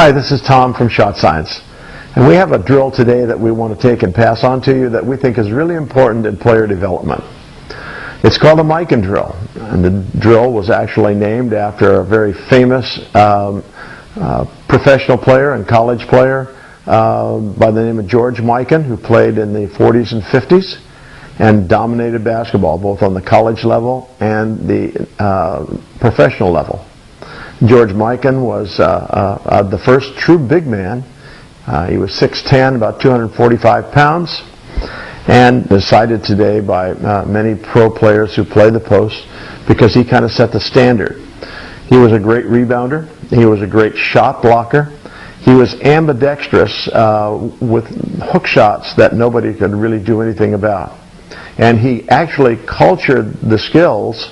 Hi, this is Tom from Shot Science, and we have a drill today that we want to take and pass on to you that we think is really important in player development. It's called a McCann drill, and the drill was actually named after a very famous professional player and college player by the name of George McCann, who played in the 40s and 50s and dominated basketball both on the college level and the professional level. George McCann was the first true big man. He was 6'10", about 245 pounds, and decided today by many pro players who play the post because he kind of set the standard. He was a great rebounder. He was a great shot blocker. He was ambidextrous with hook shots that nobody could really do anything about. And he actually cultured the skills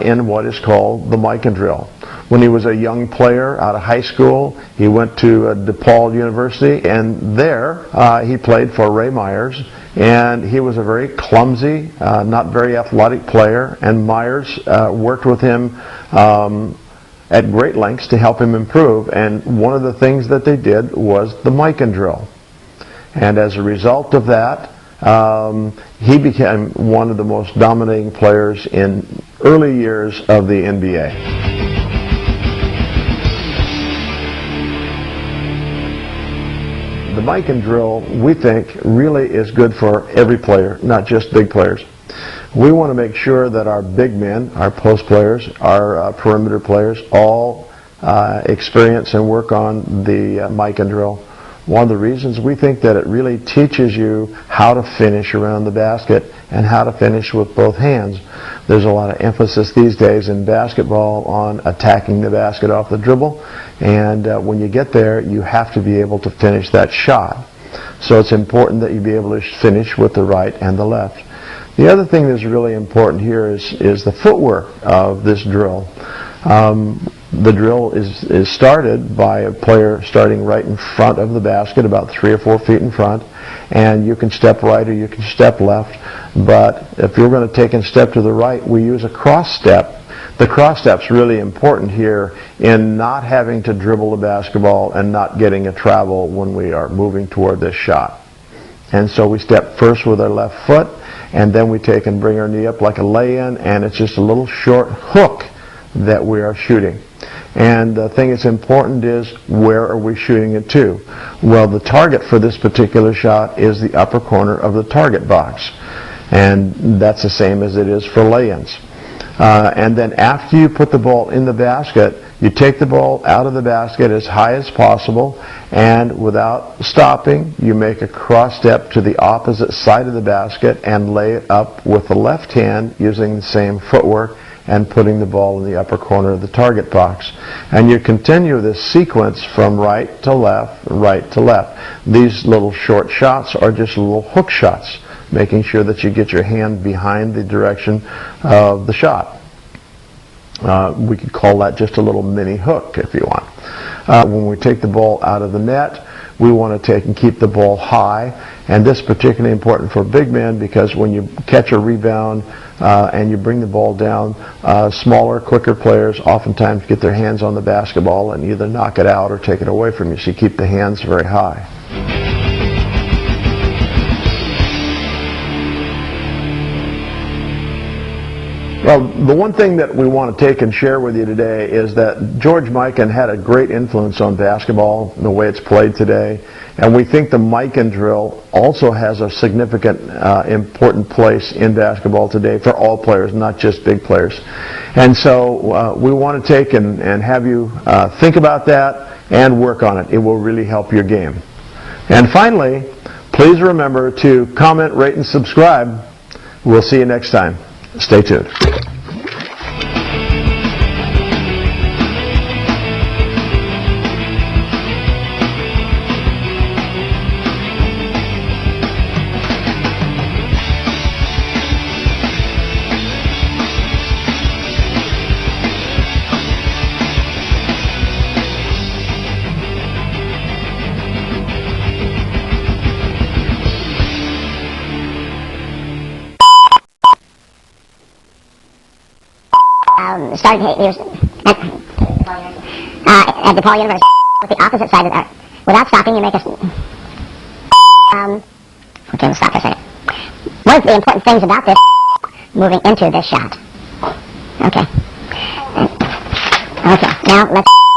in what is called the McCann drill. When he was a young player out of high school, he went to DePaul University, and there he played for Ray Myers, and he was a very clumsy, not very athletic player, and Myers worked with him at great lengths to help him improve, and one of the things that they did was the McCann drill. And as a result of that, he became one of the most dominating players in early years of the NBA. The McCann drill, we think, really is good for every player, not just big players. We want to make sure that our big men, our post players, our perimeter players, all experience and work on the McCann drill. One of the reasons we think that it really teaches you how to finish around the basket and how to finish with both hands. There's a lot of emphasis these days in basketball on attacking the basket off the dribble, and when you get there, you have to be able to finish that shot. So it's important that you be able to finish with the right and the left. The other thing that's really important here is the footwork of this drill. The drill is started by a player starting right in front of the basket, about 3 or 4 feet in front, and you can step right or you can step left. But if you're going to take a step to the right, we use a cross step. The cross step's really important here in not having to dribble the basketball and not getting a travel when we are moving toward this shot. And so we step first with our left foot, and then we take and bring our knee up like a lay-in, and it's just a little short hook that we are shooting. And the thing that's important is, where are we shooting it to? Well, the target for this particular shot is the upper corner of the target box. And that's the same as it is for lay-ins. And then after you put the ball in the basket, you take the ball out of the basket as high as possible, and without stopping, you make a cross step to the opposite side of the basket and lay it up with the left hand using the same footwork and putting the ball in the upper corner of the target box. And you continue this sequence from right to left, right to left. These little short shots are just little hook shots, making sure that you get your hand behind the direction of the shot. We could call that just a little mini hook if you want. When we take the ball out of the net, we want to take and keep the ball high, and this is particularly important for big men because when you catch a rebound and you bring the ball down, smaller, quicker players oftentimes get their hands on the basketball and either knock it out or take it away from you, so you keep the hands very high. Well, the one thing that we want to take and share with you today is that George McCann had a great influence on basketball and the way it's played today. And we think the McCann drill also has a significant, important place in basketball today for all players, not just big players. And so we want to take and have you think about that and work on it. It will really help your game. And finally, please remember to comment, rate, and subscribe. We'll see you next time. Stay tuned. Started here at DePaul University. with the opposite side of that. Without stopping, you make a... okay, we'll stop for a second. One of the important things about this, moving into this shot. Okay. Okay, now let's...